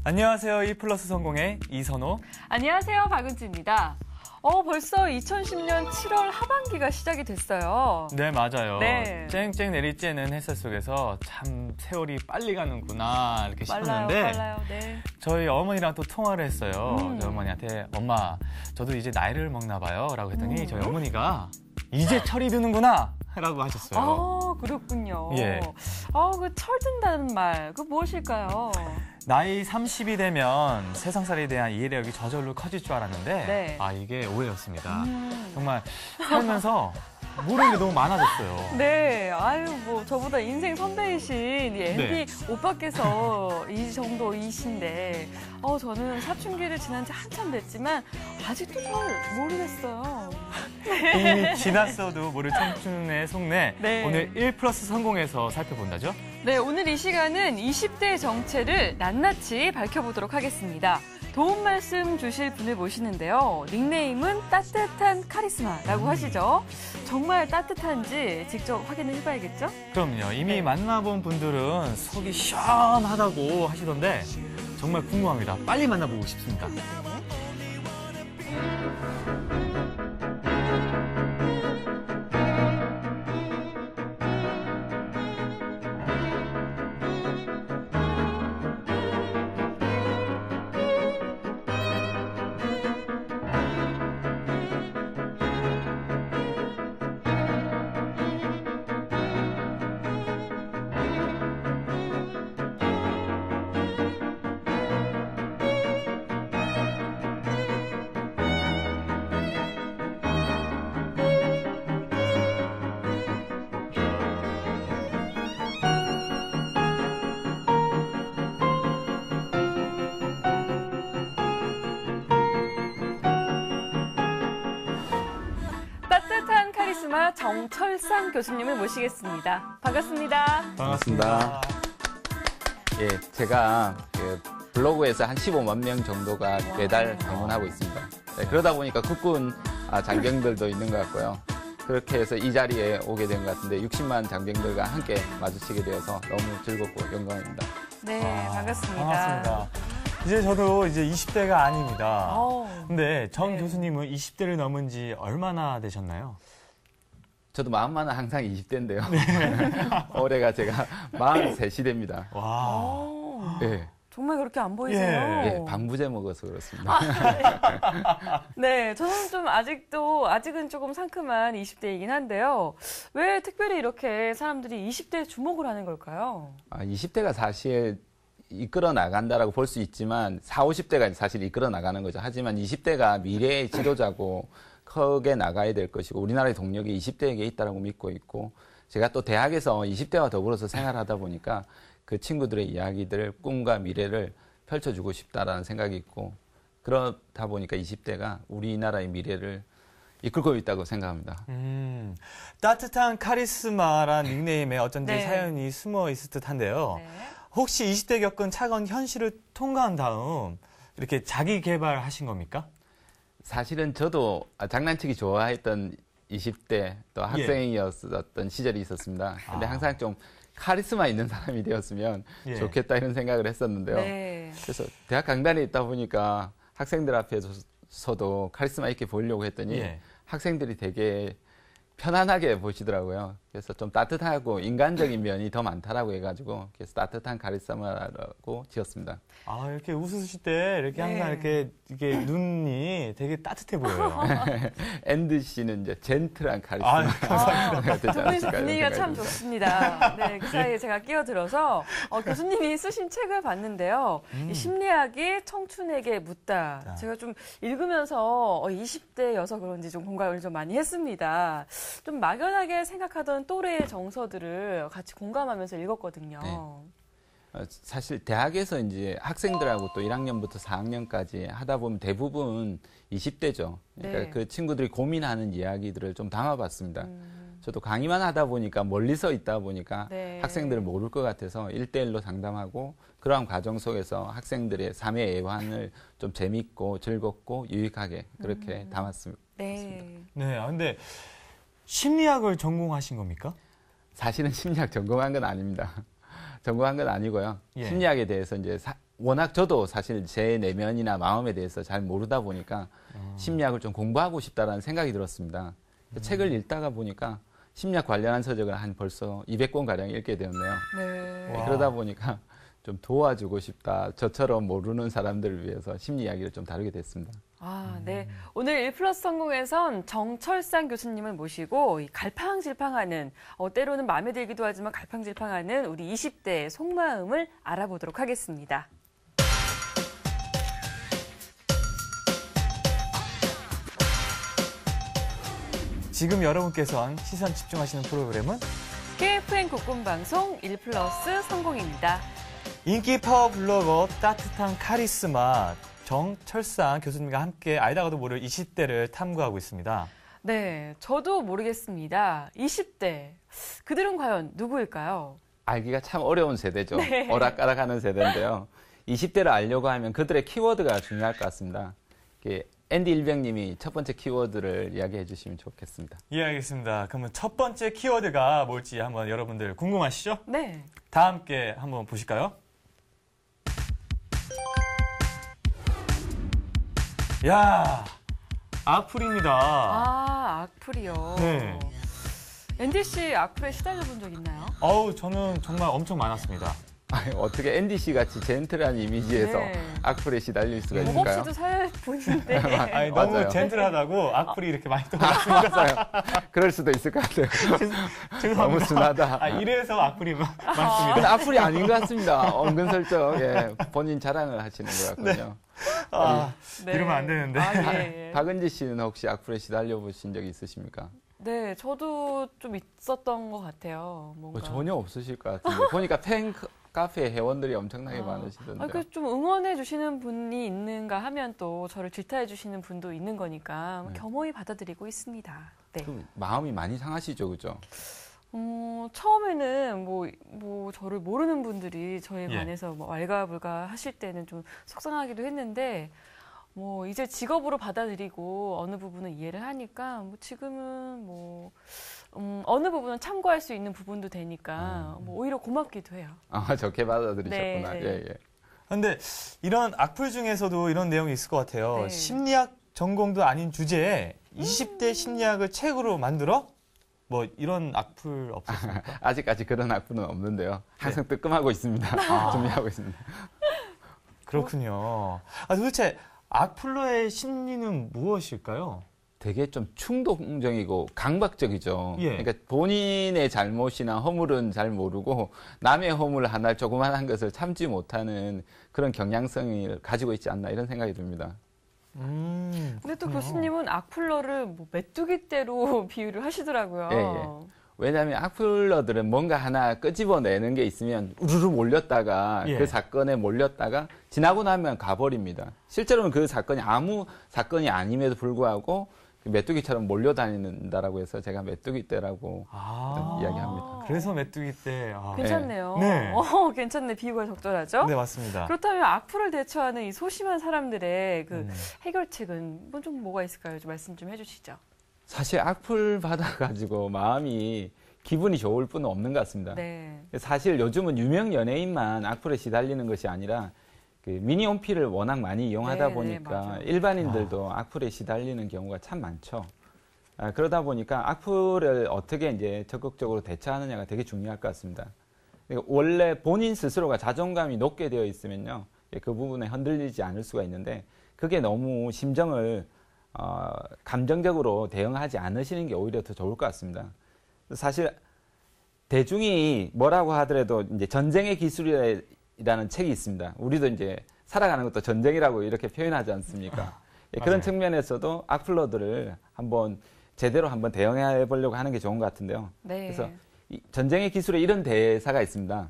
안녕하세요. 1플러스 성공의 이선호. 안녕하세요. 박은지입니다. 벌써 2010년 7월 하반기가 시작이 됐어요. 네, 맞아요. 네. 쨍쨍 내리쬐는 햇살 속에서 참 세월이 빨리 가는구나 이렇게 싶었는데 빨라요. 네. 저희 어머니랑 또 통화를 했어요. 저희 어머니한테 엄마, 저도 이제 나이를 먹나 봐요 라고 했더니 저희 어머니가 이제 철이 드는구나 라고 하셨어요. 아, 그렇군요. 예. 그 철든다는 말, 그 무엇일까요? 나이 30이 되면 세상살이에 대한 이해력이 저절로 커질 줄 알았는데 네. 이게 오해였습니다. 정말 살면서 모르는 게 너무 많아졌어요. 네, 저보다 인생 선배이신 이 MB 네. 오빠께서 이 정도이신데, 저는 사춘기를 지난 지 한참 됐지만, 아직도 잘 모르겠어요. 이미 지났어도 모를 청춘의 속내. 네. 오늘 1플러스 성공에서 살펴본다죠? 네, 오늘 이 시간은 20대의 정체를 낱낱이 밝혀보도록 하겠습니다. 도움 말씀 주실 분을 모시는데요. 닉네임은 따뜻한 카리스마라고 하시죠. 정말 따뜻한지 직접 확인을 해봐야겠죠? 그럼요. 이미 네. 만나본 분들은 속이 시원하다고 하시던데 정말 궁금합니다. 빨리 만나보고 싶습니다. 따뜻한 카리스마 정철상 교수님을 모시겠습니다. 반갑습니다. 반갑습니다. 예, 제가 블로그에서 한 15만 명 정도가 매달 방문하고 있습니다. 네, 그러다 보니까 국군 장병들도 있는 것 같고요. 그렇게 해서 이 자리에 오게 된 것 같은데 60만 장병들과 함께 마주치게 되어서 너무 즐겁고 영광입니다. 네, 반갑습니다. 반갑습니다. 이제 저도 이제 20대가 아닙니다. 근데 정 네. 교수님은 20대를 넘은 지 얼마나 되셨나요? 저도 마음만은 항상 20대인데요. 올해가 제가 43시대입니다. 와. 예, 정말 그렇게 안 보이세요? 예, 방부제 먹어서 그렇습니다. 네, 저는 좀 아직은 조금 상큼한 20대이긴 한데요. 왜 특별히 이렇게 사람들이 20대에 주목을 하는 걸까요? 20대가 사실 이끌어 나간다라고 볼 수 있지만 40, 50대가 사실 이끌어 나가는 거죠. 하지만 20대가 미래의 지도자고 크게 나가야 될 것이고 우리나라의 동력이 20대에게 있다고 믿고 있고 제가 또 대학에서 20대와 더불어서 생활하다 보니까 그 친구들의 이야기들, 꿈과 미래를 펼쳐주고 싶다라는 생각이 있고 그러다 보니까 20대가 우리나라의 미래를 이끌고 있다고 생각합니다. 따뜻한 카리스마란 닉네임에 어쩐지 네. 사연이 숨어 있을 듯한데요. 네. 혹시 20대 겪은 차가운 현실을 통과한 다음 이렇게 자기 개발하신 겁니까? 사실은 저도 장난치기 좋아했던 20대 또 학생이었던 시절이 있었습니다. 근데 항상 좀 카리스마 있는 사람이 되었으면 좋겠다 이런 생각을 했었는데요. 네. 그래서 대학 강단에 있다 보니까 학생들 앞에서도 카리스마 있게 보이려고 했더니 학생들이 되게 편안하게 보시더라고요. 그래서 좀 따뜻하고 인간적인 면이 더 많다라고 해가지고 그래서 따뜻한 카리스마라고 지었습니다. 이렇게 웃으실 때 이렇게 항상 이렇게 눈이 되게 따뜻해 보여요. 앤드 씨는 이제 젠틀한 카리스마. 감사합니다. 두 분이서 분위기가 참 좋습니다. 네, 그 사이에 제가 끼어들어서 교수님이 쓰신 책을 봤는데요. 이 심리학이 청춘에게 묻다. 제가 좀 읽으면서 20대여서 그런지 좀 공감을 좀 많이 했습니다. 좀 막연하게 생각하던 또래의 정서들을 같이 공감하면서 읽었거든요. 네. 사실 대학에서 이제 학생들하고 또 1학년부터 4학년까지 하다 보면 대부분 20대죠. 그러니까 네. 그 친구들이 고민하는 이야기들을 좀 담아봤습니다. 저도 강의만 하다 보니까 멀리서 있다 보니까 학생들을 모를 것 같아서 1대1로 상담하고 그러한 과정 속에서 학생들의 삶의 애환을 좀 재밌고 즐겁고 유익하게 그렇게 담았습니다. 네. 네, 근데 심리학을 전공하신 겁니까? 사실은 심리학 전공한 건 아닙니다. 전공한 건 아니고요. 심리학에 대해서 이제 워낙 저도 사실 제 내면이나 마음에 대해서 잘 모르다 보니까 심리학을 좀 공부하고 싶다라는 생각이 들었습니다. 책을 읽다가 보니까 심리학 관련한 서적을 한 벌써 200권 가량 읽게 되었네요. 네. 그러다 보니까 좀 도와주고 싶다. 저처럼 모르는 사람들을 위해서 심리 이야기를 좀 다루게 됐습니다. 아, 네. 오늘 1플러스 성공에선 정철상 교수님을 모시고 이 갈팡질팡하는, 때로는 마음에 들기도 하지만 갈팡질팡하는 우리 20대의 속마음을 알아보도록 하겠습니다. 지금 여러분께선 시선 집중하시는 프로그램은 KFN 국군방송 1플러스 성공입니다. 인기 파워 블로거 따뜻한 카리스마 정철상 교수님과 함께 알다가도 모를 20대를 탐구하고 있습니다. 네, 저도 모르겠습니다. 20대, 그들은 과연 누구일까요? 알기가 참 어려운 세대죠. 네. 오락가락하는 세대인데요. 20대를 알려고 하면 그들의 키워드가 중요할 것 같습니다. 앤디 일병님이 첫 번째 키워드를 이야기해 주시면 좋겠습니다. 예, 알겠습니다. 그러면 첫 번째 키워드가 뭘지 한번 여러분들 궁금하시죠? 네. 다 함께 한번 보실까요? 야, 악플입니다. 아, 악플이요. 네. 앤디 씨 악플에 시달려 본 적 있나요? 저는 정말 엄청 많았습니다. 아니, 어떻게 앤디 씨 같이 젠틀한 이미지에서 네. 악플에 시달릴 수가 법 있을까요? 없이도 살 분인데. 아니, 너무 맞아요. 젠틀하다고 악플이 이렇게 많이 떠났습니다. 맞아요. 그럴 수도 있을 것 같아요. 죄송합니다. 너무 순하다. 이래서 악플이 많습니다. 근데 악플이 아닌 것 같습니다. 은근슬쩍 본인 자랑을 하시는 것 같군요. 네. 이러면 안 되는데. 아, 예, 예. 박은지 씨는 혹시 악플에 시달려 보신 적이 있으십니까? 네, 저도 좀 있었던 것 같아요. 뭔가. 전혀 없으실 것 같은데 보니까 팬 카페 회원들이 엄청나게 많으시던데요. 좀 응원해 주시는 분이 있는가 하면 또 저를 질타해 주시는 분도 있는 거니까 네. 겸허히 받아들이고 있습니다. 네. 좀 마음이 많이 상하시죠, 그죠? 처음에는 저를 모르는 분들이 저에 예. 관해서 왈가불가 하실 때는 좀 속상하기도 했는데, 이제 직업으로 받아들이고 어느 부분은 이해를 하니까, 지금은 어느 부분은 참고할 수 있는 부분도 되니까, 오히려 고맙기도 해요. 아, 좋게 받아들이셨구나. 네. 예. 근데 이런 악플 중에서도 이런 내용이 있을 것 같아요. 네. 심리학 전공도 아닌 주제에 20대 심리학을 책으로 만들어? 이런 악플 없었습니까? 아직까지 그런 악플은 없는데요. 항상 뜨끔하고 있습니다. 준비하고 있습니다. 그렇군요. 도대체 악플러의 심리는 무엇일까요? 되게 좀 충동적이고 강박적이죠. 예. 그러니까 본인의 잘못이나 허물은 잘 모르고 남의 허물 하나 조그만한 것을 참지 못하는 그런 경향성을 가지고 있지 않나 이런 생각이 듭니다. 근데 또 교수님은 악플러를 메뚜기떼로 비유를 하시더라고요. 예. 왜냐하면 악플러들은 뭔가 하나 끄집어내는 게 있으면 우르르 몰렸다가 예. 그 사건에 몰렸다가 지나고 나면 가버립니다. 실제로는 그 사건이 아무 사건이 아님에도 불구하고 메뚜기처럼 몰려다닌다라고 해서 제가 메뚜기떼라고 이야기합니다. 그래서 메뚜기떼. 괜찮네요. 네. 괜찮네. 비유가 적절하죠? 네, 맞습니다. 그렇다면 악플을 대처하는 이 소심한 사람들의 해결책은 좀 뭐가 있을까요? 좀 말씀 좀 해주시죠. 사실 악플 받아가지고 마음이 기분이 좋을 뿐은 없는 것 같습니다. 네. 사실 요즘은 유명 연예인만 악플에 시달리는 것이 아니라 미니홈피를 워낙 많이 이용하다 네, 보니까 맞아요. 일반인들도 악플에 시달리는 경우가 참 많죠. 그러다 보니까 악플을 어떻게 이제 적극적으로 대처하느냐가 되게 중요할 것 같습니다. 그러니까 원래 본인 스스로가 자존감이 높게 되어 있으면요, 그 부분에 흔들리지 않을 수가 있는데 그게 너무 심정을 감정적으로 대응하지 않으시는 게 오히려 더 좋을 것 같습니다. 사실 대중이 뭐라고 하더라도 이제 전쟁의 기술이라는 책이 있습니다. 우리도 이제 살아가는 것도 전쟁이라고 이렇게 표현하지 않습니까? 그런 측면에서도 악플러들을 제대로 한번 대응해 보려고 하는 게 좋은 것 같은데요. 네. 그래서 전쟁의 기술에 이런 대사가 있습니다.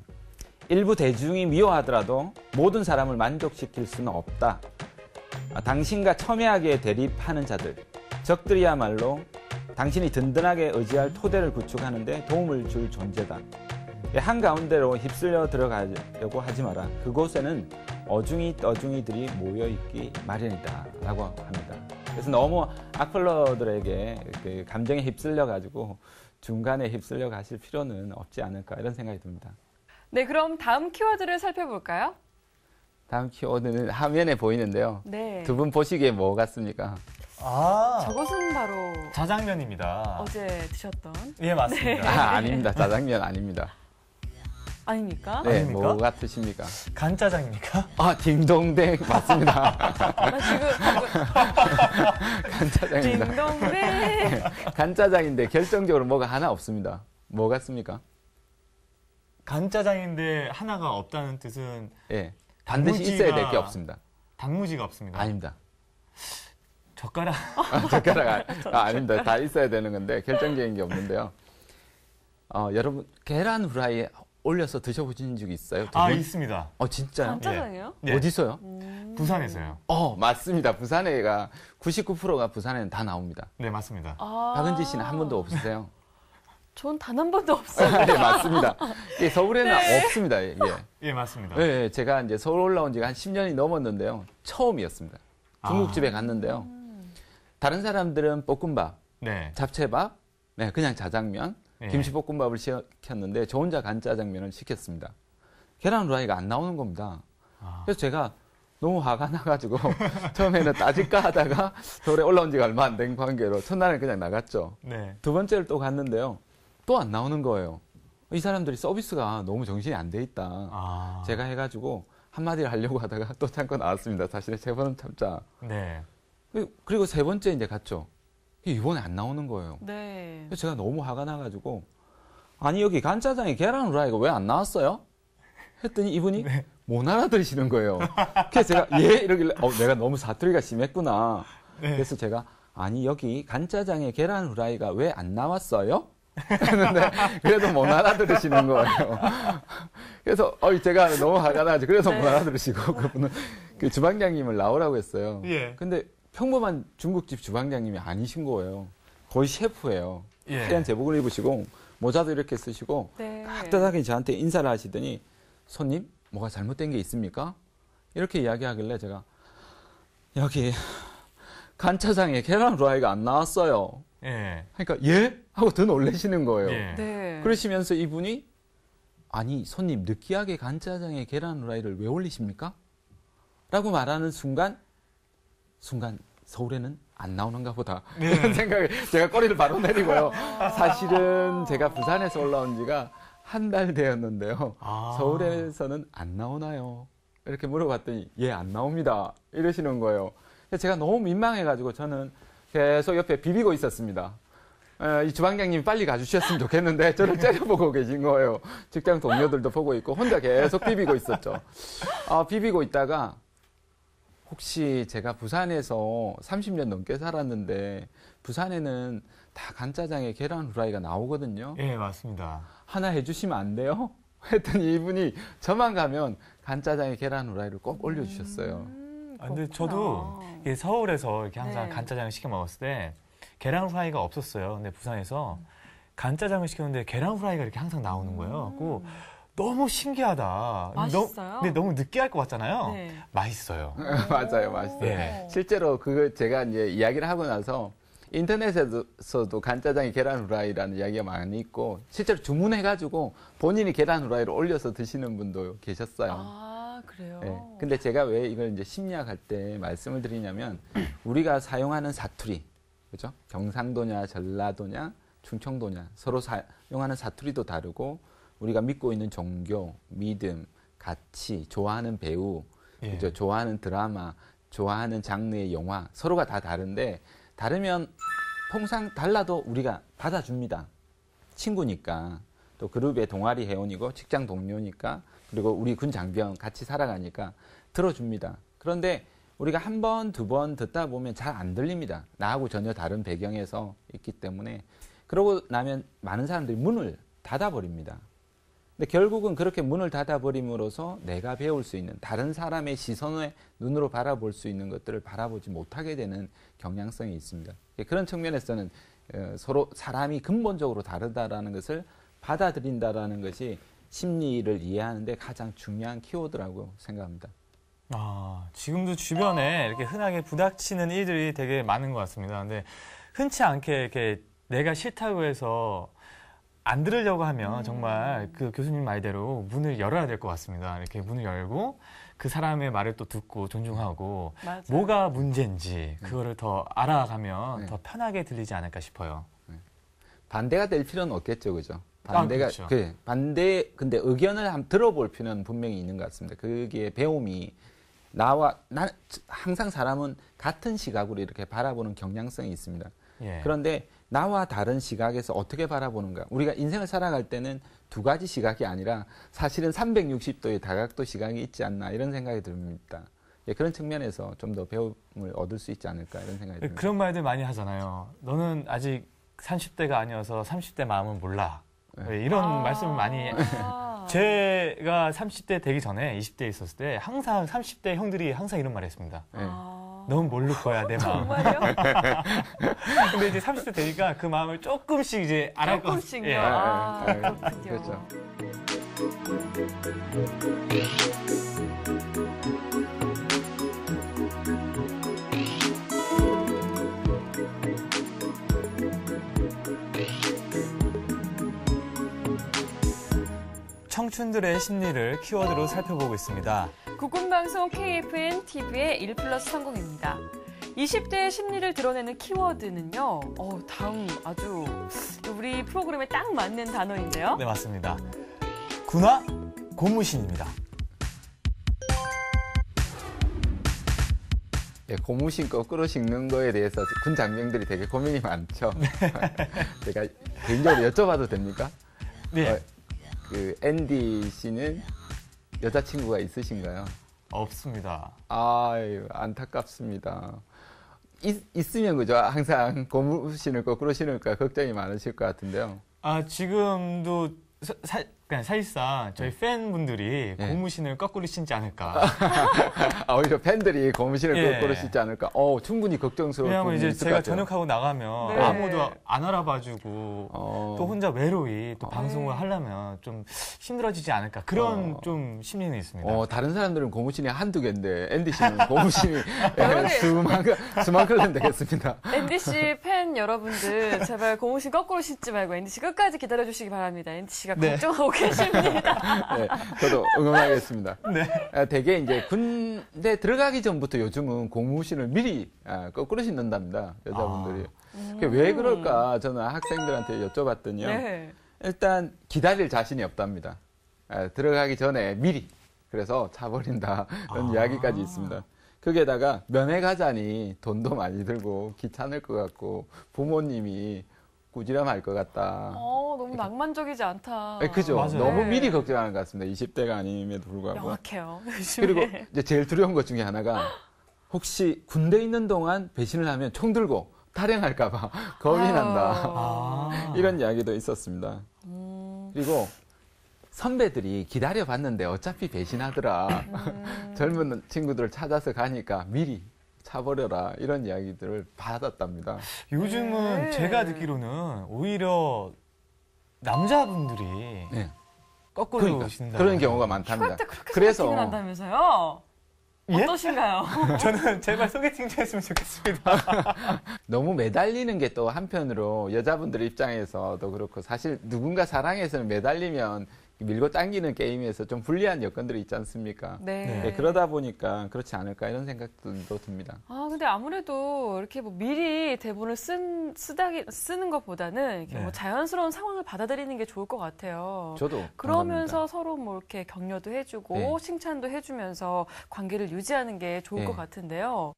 일부 대중이 미워하더라도 모든 사람을 만족시킬 수는 없다. 당신과 첨예하게 대립하는 자들, 적들이야말로 당신이 든든하게 의지할 토대를 구축하는 데 도움을 줄 존재다. 한가운데로 휩쓸려 들어가려고 하지 마라. 그곳에는 어중이 떠중이들이 모여있기 마련이다 라고 합니다. 그래서 너무 악플러들에게 감정에 휩쓸려가지고 중간에 휩쓸려 가실 필요는 없지 않을까 이런 생각이 듭니다. 네, 그럼 다음 키워드를 살펴볼까요? 다음 키워드는 화면에 보이는데요. 네. 두 분 보시기에 뭐 같습니까? 아, 저것은 바로 자장면입니다. 어제 드셨던 예, 맞습니다. 아닙니다. 짜장면 아닙니다. 아닙니까? 네, 아닙니까? 뭐 같으십니까? 간짜장입니까? 딩동댕 맞습니다. 나 지금 간짜장입니다. 딩동댕. 간짜장인데 결정적으로 뭐가 하나 없습니다. 뭐 같습니까? 간짜장인데 하나가 없다는 뜻은 예, 반드시 있어야 될 게 없습니다. 단무지가 없습니다. 아닙니다. 젓가락. 젓가락 아닙니다. 다 있어야 되는 건데 결정적인 게 없는데요. 여러분 계란 후라이에 올려서 드셔보신 적 있어요? 두 분? 있습니다. 진짜요? 간짜장이요? 네. 어디서요? 부산에서요. 맞습니다. 부산에가 99%가 부산에는 다 나옵니다. 네, 맞습니다. 박은지 씨는 한 번도 없으세요? 전 단 한 번도 없어요. 네, 맞습니다. 서울에는 없습니다. 예. 예, 맞습니다. 네, 제가 이제 서울 올라온 지가 한 10년이 넘었는데요. 처음이었습니다. 중국집에 갔는데요. 다른 사람들은 볶음밥, 네. 잡채밥, 네, 그냥 자장면, 예. 김치볶음밥을 시켰는데 저 혼자 간짜장면을 시켰습니다. 계란 후라이가 안 나오는 겁니다. 그래서 제가 너무 화가 나가지고 처음에는 따질까 하다가 서울에 올라온 지가 얼마 안 된 관계로 첫날은 그냥 나갔죠. 네. 두 번째를 또 갔는데요. 또 안 나오는 거예요. 이 사람들이 서비스가 너무 정신이 안 돼 있다. 제가 해가지고 한마디를 하려고 하다가 또 참고 나왔습니다. 사실은 세 번은 참자. 네. 그리고 세 번째 이제 갔죠. 이번에 안 나오는 거예요. 네. 그래서 제가 너무 화가 나가지고 아니 여기 간짜장에 계란 후라이가 왜 안 나왔어요? 했더니 이분이 네. 못 알아들으시는 거예요. 그래서 제가 이러길래 내가 너무 사투리가 심했구나. 네. 그래서 제가 아니 여기 간짜장에 계란 후라이가 왜 안 나왔어요? 했는데 그래도 못 알아들으시는 거예요. 그래서 제가 너무 화가 나가지고 그래서 못 알아들으시고 그분은 그 주방장님을 나오라고 했어요. 예. 근데 평범한 중국집 주방장님이 아니신 거예요. 거의 셰프예요. 예. 하얀 제복을 입으시고 모자도 이렇게 쓰시고 네. 따뜻하게 저한테 인사를 하시더니 손님 뭐가 잘못된 게 있습니까? 이렇게 이야기하길래 제가 여기 간짜장에 계란 후라이가 안 나왔어요. 예. 그러니까 예? 하고 더 놀라시는 거예요. 예. 네. 그러시면서 이분이 아니 손님 느끼하게 간짜장에 계란 후라이를 왜 올리십니까? 라고 말하는 순간 서울에는 안 나오는가 보다. 네. 이런 생각에 제가 꼬리를 바로 내리고요. 사실은 제가 부산에서 올라온 지가 한 달 되었는데요. 서울에서는 안 나오나요? 이렇게 물어봤더니 예, 안 나옵니다. 이러시는 거예요. 그래서 제가 너무 민망해가지고 저는 계속 옆에 비비고 있었습니다. 이 주방장님이 빨리 가주셨으면 좋겠는데 저를 째려보고 계신 거예요. 직장 동료들도 보고 있고 혼자 계속 비비고 있었죠. 비비고 있다가 혹시 제가 부산에서 30년 넘게 살았는데 부산에는 다 간짜장에 계란 후라이가 나오거든요. 예, 맞습니다. 하나 해주시면 안 돼요? 했더니 이분이 저만 가면 간짜장에 계란 후라이를 꼭 올려주셨어요. 근데 저도 이게 서울에서 이렇게 항상 네. 간짜장을 시켜 먹었을 때 계란 후라이가 없었어요. 근데 부산에서 간짜장을 시켰는데 계란 후라이가 이렇게 항상 나오는 거예요. 그리고 너무 신기하다. 맛있어요? 근데 너무 느끼할 것 같잖아요. 네. 맛있어요. 맞아요, 맛있어요. 네. 실제로 제가 이제 이야기를 하고 나서 인터넷에서도 간짜장에 계란 후라이라는 이야기가 많이 있고 실제로 주문해가지고 본인이 계란 후라이를 올려서 드시는 분도 계셨어요. 그래요? 네. 근데 제가 왜 이걸 이제 심리학할 때 말씀을 드리냐면 우리가 사용하는 사투리, 그죠? 경상도냐, 전라도냐, 충청도냐 서로 사용하는 사투리도 다르고 우리가 믿고 있는 종교, 믿음, 가치, 좋아하는 배우, 예. 그죠? 좋아하는 드라마, 좋아하는 장르의 영화 서로가 다 다른데 다르면 통상 달라도 우리가 받아줍니다. 친구니까 또 그룹의 동아리 회원이고 직장 동료니까 그리고 우리 군 장병 같이 살아가니까 들어줍니다. 그런데 우리가 한 번, 두 번 듣다 보면 잘 안 들립니다. 나하고 전혀 다른 배경에서 있기 때문에 그러고 나면 많은 사람들이 문을 닫아버립니다. 근데 결국은 그렇게 문을 닫아버림으로써 내가 배울 수 있는 다른 사람의 시선의 눈으로 바라볼 수 있는 것들을 바라보지 못하게 되는 경향성이 있습니다. 그런 측면에서는 서로 사람이 근본적으로 다르다라는 것을 받아들인다라는 것이 심리를 이해하는 데 가장 중요한 키워드라고 생각합니다. 지금도 주변에 이렇게 흔하게 부닥치는 일들이 되게 많은 것 같습니다. 근데 흔치 않게 이렇게 내가 싫다고 해서 안 들으려고 하면 정말 그 교수님 말대로 문을 열어야 될 것 같습니다. 이렇게 문을 열고 그 사람의 말을 또 듣고 존중하고 맞아요. 뭐가 문제인지 그거를 더 알아가면 네. 더 편하게 들리지 않을까 싶어요. 반대가 될 필요는 없겠죠, 그죠? 반대가 그렇죠. 반대 근데 의견을 한번 들어볼 필요는 분명히 있는 것 같습니다. 그게 배움이 난 항상 사람은 같은 시각으로 이렇게 바라보는 경향성이 있습니다. 예. 그런데 나와 다른 시각에서 어떻게 바라보는가? 우리가 인생을 살아갈 때는 두 가지 시각이 아니라 사실은 360도의 다각도 시각이 있지 않나 이런 생각이 듭니다. 예, 그런 측면에서 좀 더 배움을 얻을 수 있지 않을까 이런 생각이 듭니다. 그런 말들 많이 하잖아요. 너는 아직 30대가 아니어서 30대 마음은 몰라. 네. 이런 말씀을 많이 아. 제가 30대 되기 전에 20대에 있었을 때 항상 30대 형들이 항상 이런 말을 했습니다. 예. 넌 모를 거야, 내 마음. 정말요? 근데 이제 30대 되니까 그 마음을 조금씩 이제 알아갈 것 조금씩요. 예. 그렇군요. 그렇죠. 청춘들의 심리를 키워드로 살펴보고 있습니다. 국군방송 KFN TV의 1+30입니다. 20대의 심리를 드러내는 키워드는요. 다음 아주 우리 프로그램에 딱 맞는 단어인데요. 네, 맞습니다. 군화 고무신입니다. 예, 고무신 거꾸로 신는 거에 대해서 군 장병들이 되게 고민이 많죠. 제가 개인적으로 여쭤봐도 됩니까? 네, 그 앤디 씨는 여자친구가 있으신가요? 없습니다. 아유, 안타깝습니다. 있으면 그죠? 항상 고무신을 거꾸로 신을까 걱정이 많으실 것 같은데요. 지금도 그냥 사실상 저희 팬분들이 네. 고무신을 거꾸로 신지 않을까. 오히려 팬들이 고무신을 예. 거꾸로 신지 않을까? 충분히 걱정스러울 왜냐하면 부분이 이제 있을 것 제가 같아요. 전역하고 나가면 네. 아무도 안 알아봐주고 또 혼자 외로이 또 방송을 네. 하려면 좀 힘들어지지 않을까. 그런 좀 심리는 있습니다. 다른 사람들은 고무신이 한두 개인데 앤디 씨는 고무신이 여러분이- 수만 클은 되겠습니다. 앤디 씨 팬 여러분들 제발 고무신 거꾸로 신지 말고 앤디 씨 끝까지 기다려주시기 바랍니다. 앤디 씨가 네. 걱정하고 계십니다. 네, 저도 응원하겠습니다. 네. 되게 이제 군대 들어가기 전부터 요즘은 고무신을 미리 거꾸로 신는답니다. 여자분들이. 그게 왜 그럴까 저는 학생들한테 여쭤봤더니요. 네. 일단 기다릴 자신이 없답니다. 들어가기 전에 미리. 그래서 차버린다. 이런 이야기까지 있습니다. 거기에다가 면회 가자니 돈도 많이 들고 귀찮을 것 같고 부모님이 꾸지람할 것 같다. 너무 낭만적이지 않다. 그죠? 맞아요. 너무 네. 미리 걱정하는 것 같습니다. 20대가 아님에도 불구하고. 명확해요. 그리고 이제 제일 두려운 것 중에 하나가 혹시 군대에 있는 동안 배신을 하면 총 들고 탈영할까봐 겁이 아유. 난다. 이런 이야기도 있었습니다. 그리고 선배들이 기다려봤는데 어차피 배신하더라. 젊은 친구들을 찾아서 가니까 미리 차버려라. 이런 이야기들을 받았답니다. 요즘은 네. 제가 듣기로는 오히려 남자분들이 네. 거꾸로 그러니까 신다. 그런 경우가 많답니다. 휴가 때 그렇게 그래서 소개팅을 한다면서요? 예? 어떠신가요? 저는 제발 소개팅 좀 했으면 좋겠습니다. 너무 매달리는 게 또 한편으로 여자분들 입장에서도 그렇고 사실 누군가 사랑해서는 매달리면 밀고 당기는 게임에서 좀 불리한 여건들이 있지 않습니까? 네. 네, 그러다 보니까 그렇지 않을까 이런 생각도 듭니다. 근데 아무래도 이렇게 뭐 미리 대본을 쓰는 것보다는 이렇게 네. 뭐 자연스러운 상황을 받아들이는 게 좋을 것 같아요. 저도 그러면서 서로 뭐 이렇게 격려도 해주고 네. 칭찬도 해주면서 관계를 유지하는 게 좋을 네. 것 같은데요.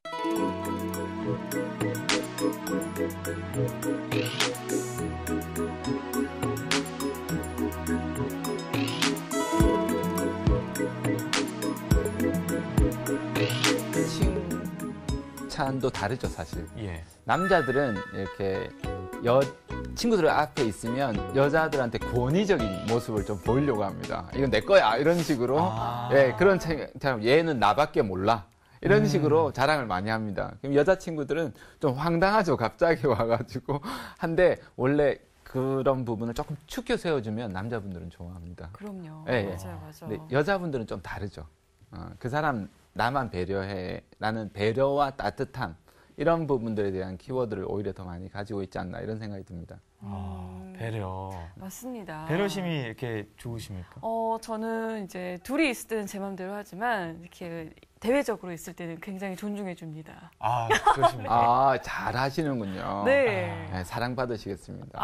칭찬도 다르죠, 사실. 예. 남자들은 이렇게 친구들 앞에 있으면 여자들한테 권위적인 모습을 좀 보이려고 합니다. 이건 내 거야 이런 식으로 예, 그런 참 얘는 나밖에 몰라 이런 식으로 자랑을 많이 합니다. 그럼 여자친구들은 좀 황당하죠. 갑자기 와가지고 한데 원래 그런 부분을 조금 축켜 세워주면 남자분들은 좋아합니다. 그럼요. 예, 예. 맞아요, 맞아요. 근데 여자분들은 좀 다르죠. 그 사람 나만 배려해. 라는 배려와 따뜻함 이런 부분들에 대한 키워드를 오히려 더 많이 가지고 있지 않나 이런 생각이 듭니다. 배려. 맞습니다. 배려심이 이렇게 좋으십니까? 저는 이제 둘이 있을 때는 제 마음대로 하지만 이렇게 대외적으로 있을 때는 굉장히 존중해 줍니다. 그러십니까? 잘하시는군요. 네. 네, 사랑받으시겠습니다.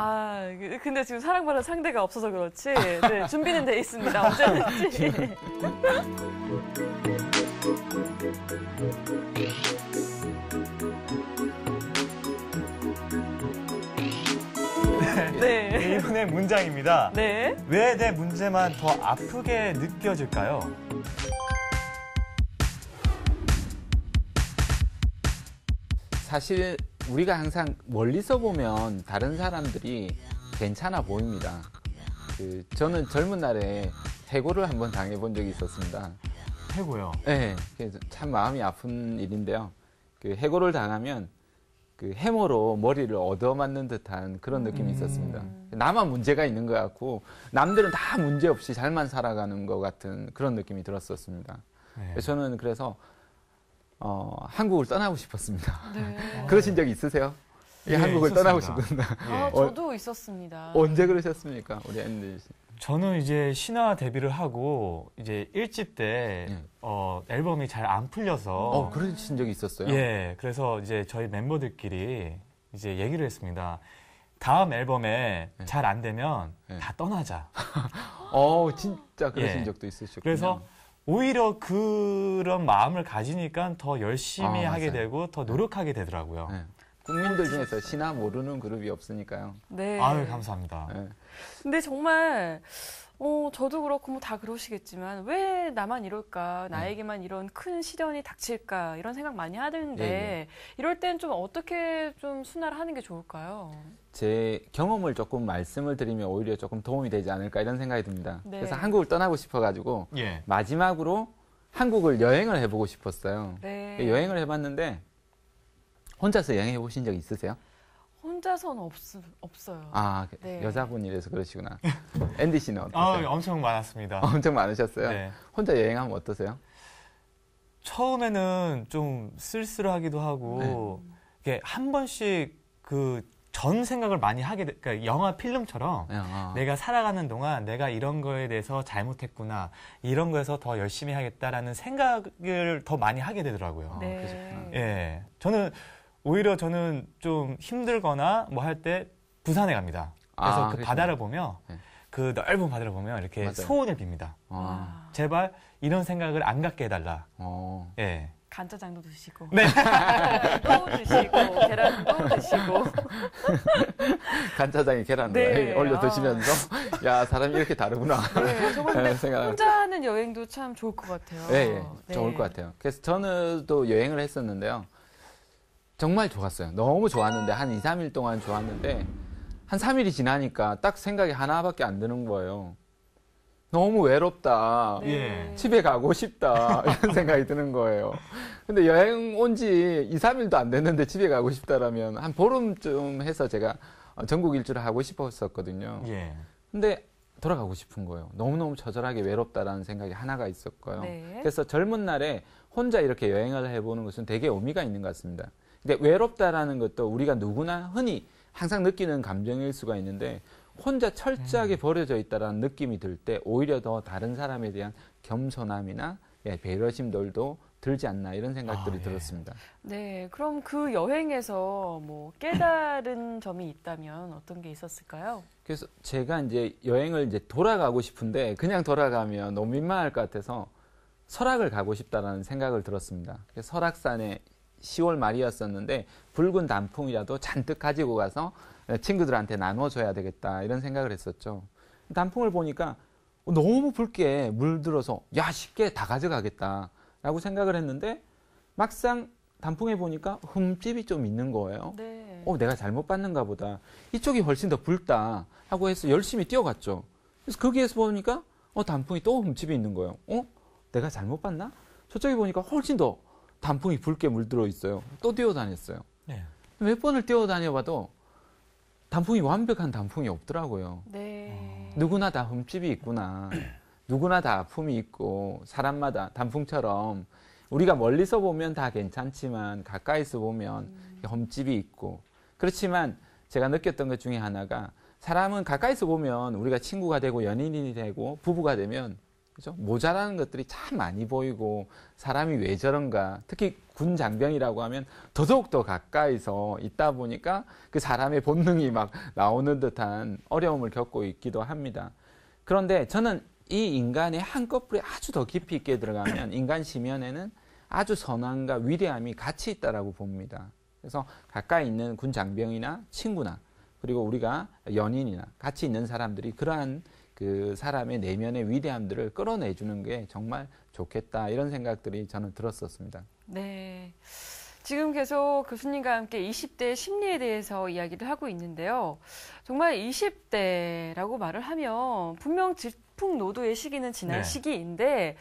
근데 지금 사랑받을 상대가 없어서 그렇지. 네, 준비는 돼 있습니다. 언제든지. 네. 이번에 문장입니다. 네. 왜 내 문제만 더 아프게 느껴질까요? 사실 우리가 항상 멀리서 보면 다른 사람들이 괜찮아 보입니다. 저는 젊은 날에 해고를 한번 당해본 적이 있었습니다. 해고요? 네, 그래서 참 마음이 아픈 일인데요. 해고를 당하면 해머로 머리를 얻어맞는 듯한 그런 느낌이 있었습니다. 나만 문제가 있는 것 같고 남들은 다 문제 없이 잘만 살아가는 것 같은 그런 느낌이 들었었습니다. 네. 저는 그래서 한국을 떠나고 싶었습니다. 네. 그러신 적 있으세요? 예, 한국을 떠나고 있었습니다. 싶은다. 저도 있었습니다. 언제 그러셨습니까, 우리 앤디 씨? 저는 이제 신화 데뷔를 하고 이제 1집 때 앨범이 잘 안 풀려서 그러신 적이 있었어요? 예, 그래서 이제 저희 멤버들끼리 이제 얘기를 했습니다. 다음 앨범에 잘 안 되면 다 떠나자. 진짜 그러신 적도 있으셨군요. 그래서 오히려 그런 마음을 가지니까 더 열심히 하게 되고 더 노력하게 되더라고요. 네. 국민들 중에서 신화 모르는 그룹이 없으니까요. 네. 아유, 감사합니다. 네. 근데 정말 저도 그렇고 뭐 다 그러시겠지만 왜 나만 이럴까, 나에게만 이런 큰 시련이 닥칠까 이런 생각 많이 하는데 이럴 땐 좀 어떻게 좀 순화를 하는 게 좋을까요? 제 경험을 조금 말씀을 드리면 오히려 조금 도움이 되지 않을까 이런 생각이 듭니다. 네. 그래서 한국을 떠나고 싶어가지고 예. 마지막으로 한국을 여행을 해보고 싶었어요. 네. 여행을 해봤는데 혼자서 여행해 보신 적 있으세요? 혼자서는 없어요. 네. 여자분이라서 그러시구나. 앤디 씨는 어떠세요? 엄청 많았습니다. 엄청 많으셨어요? 네. 혼자 여행하면 어떠세요? 처음에는 좀 쓸쓸하기도 하고 이게 한 번씩 전 생각을 많이 하게 그러니까 영화 필름처럼 내가 살아가는 동안 내가 이런 거에 대해서 잘못했구나, 이런 거에서 더 열심히 하겠다라는 생각을 더 많이 하게 되더라고요. 네. 그러셨구나. 예, 저는 좀 힘들거나 뭐 할 때 부산에 갑니다. 그래서 바다를 보면 그 넓은 바다를 보면 이렇게 맞아요. 소원을 빕니다. 제발 이런 생각을 안 갖게 해달라. 예. 간짜장도 드시고, 네. 또 드시고, 계란도 드시고. 간짜장에 계란을 올려 드시면서 야, 사람이 이렇게 다르구나. 네, 정말 혼자 하는 여행도 참 좋을 것 같아요. 네, 좋을 것 같아요. 그래서 저는 또 여행을 했었는데요. 정말 좋았어요. 너무 좋았는데 한 2, 3일 동안 좋았는데 한 3일이 지나니까 딱 생각이 하나밖에 안 드는 거예요. 너무 외롭다. 네. 집에 가고 싶다. 이런 생각이 드는 거예요. 근데 여행 온 지 2, 3일도 안 됐는데 집에 가고 싶다라면 한 보름쯤 해서 제가 전국 일주를 하고 싶었었거든요. 예. 근데 돌아가고 싶은 거예요. 너무너무 처절하게 외롭다라는 생각이 하나가 있었고요. 네. 그래서 젊은 날에 혼자 이렇게 여행을 해보는 것은 되게 의미가 있는 것 같습니다. 근데 외롭다라는 것도 우리가 누구나 흔히 항상 느끼는 감정일 수가 있는데 혼자 철저하게 버려져 있다라는 느낌이 들 때 오히려 더 다른 사람에 대한 겸손함이나 배려심들도 들지 않나 이런 생각들이 들었습니다. 네, 그럼 그 여행에서 뭐 깨달은 점이 있다면 어떤 게 있었을까요? 그래서 제가 이제 여행을 이제 돌아가고 싶은데 그냥 돌아가면 너무 민망할 것 같아서 설악을 가고 싶다라는 생각을 들었습니다. 그래서 설악산에 10월 말이었었는데 붉은 단풍이라도 잔뜩 가지고 가서 친구들한테 나눠줘야 되겠다 이런 생각을 했었죠. 단풍을 보니까 너무 붉게 물들어서 야, 쉽게 다 가져가겠다라고 생각을 했는데 막상 단풍에 보니까 흠집이 좀 있는 거예요. 네. 내가 잘못 봤는가 보다. 이쪽이 훨씬 더 붉다 하고 해서 열심히 뛰어갔죠. 그래서 거기에서 보니까 단풍이 또 흠집이 있는 거예요. 내가 잘못 봤나? 저쪽에 보니까 훨씬 더 단풍이 붉게 물들어 있어요. 또 뛰어다녔어요. 네. 몇 번을 뛰어다녀봐도 단풍이 완벽한 단풍이 없더라고요. 네. 누구나 다 흠집이 있구나. 누구나 다 아픔이 있고 사람마다 단풍처럼 우리가 멀리서 보면 다 괜찮지만 가까이서 보면 흠집이 있고 그렇지만 제가 느꼈던 것 중에 하나가 사람은 가까이서 보면 우리가 친구가 되고 연인이 되고 부부가 되면 그죠? 모자라는 것들이 참 많이 보이고 사람이 왜 저런가 특히 군 장병이라고 하면 더더욱 더 가까이서 있다 보니까 그 사람의 본능이 막 나오는 듯한 어려움을 겪고 있기도 합니다. 그런데 저는 이 인간의 한꺼풀에 아주 더 깊이 있게 들어가면 인간 심연에는 아주 선함과 위대함이 같이 있다라고 봅니다. 그래서 가까이 있는 군 장병이나 친구나 그리고 우리가 연인이나 같이 있는 사람들이 그러한 그 사람의 내면의 위대함들을 끌어내주는 게 정말 좋겠다 이런 생각들이 저는 들었었습니다. 네. 지금 계속 교수님과 함께 20대 심리에 대해서 이야기를 하고 있는데요. 정말 20대라고 말을 하면 분명 질풍노도의 시기는 지난 시기인데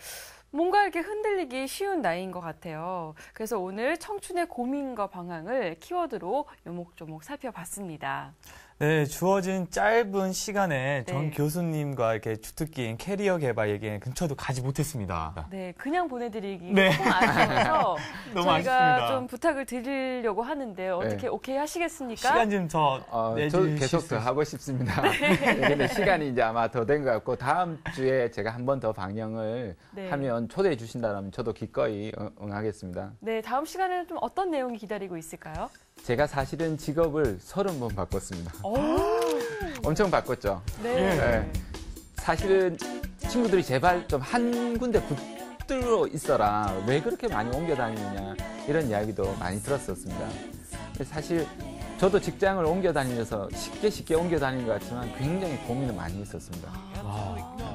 뭔가 이렇게 흔들리기 쉬운 나이인 것 같아요. 그래서 오늘 청춘의 고민과 방향을 키워드로 요목조목 살펴봤습니다. 네, 주어진 짧은 시간에 정 교수님과 이렇게 주특기인 캐리어 개발에게 근처도 가지 못했습니다. 네, 그냥 보내드리기 조금 아쉬워서 너무 저희가 아쉽습니다. 좀 부탁을 드리려고 하는데요. 어떻게 오케이 하시겠습니까? 시간 좀 더 저도 계속 더 하고 싶습니다. 근데 시간이 이제 아마 더 된 것 같고 다음 주에 제가 한 번 더 방영을 하면 초대해 주신다면 저도 기꺼이 응하겠습니다. 네, 다음 시간에는 좀 어떤 내용이 기다리고 있을까요? 제가 사실은 직업을 30번 바꿨습니다. 엄청 바꿨죠. 네. 사실은 친구들이 제발 좀 한 군데 붙들어 있어라. 왜 그렇게 많이 옮겨 다니느냐 이런 이야기도 많이 들었었습니다. 사실 저도 직장을 옮겨 다니면서 쉽게 옮겨 다니는 것 같지만 굉장히 고민을 많이 했었습니다.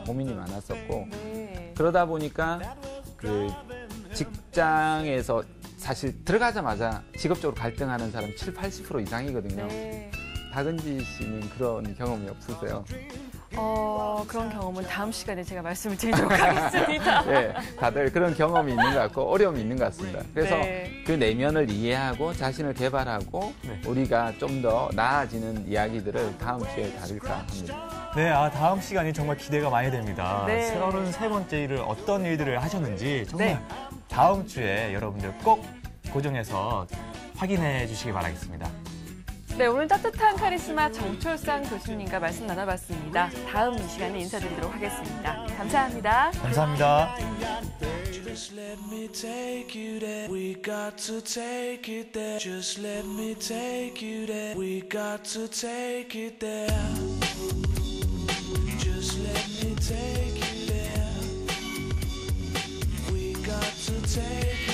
고민이 많았었고 그러다 보니까 그 직장에서 사실 들어가자마자 직업적으로 갈등하는 사람 70-80% 이상이거든요. 박은지 씨는 그런 경험이 없으세요? 그런 경험은 다음 시간에 제가 말씀을 드리도록 하겠습니다. 네, 다들 그런 경험이 있는 것 같고 어려움이 있는 것 같습니다. 그래서 그 내면을 이해하고 자신을 개발하고 우리가 좀 더 나아지는 이야기들을 다음 주에 다룰까 합니다. 네, 다음 시간이 정말 기대가 많이 됩니다. 33번째 일을 어떤 일들을 하셨는지 정말 다음 주에 여러분들 꼭 고정해서 확인해 주시기 바라겠습니다. 네, 오늘 따뜻한 카리스마 정철상 교수님과 말씀 나눠봤습니다. 다음 이 시간에 인사드리도록 하겠습니다. 감사합니다. 감사합니다. Just let me take you there. We got to take it there. Just let me take you there. We got to take it there. Just let me take you there. We got to take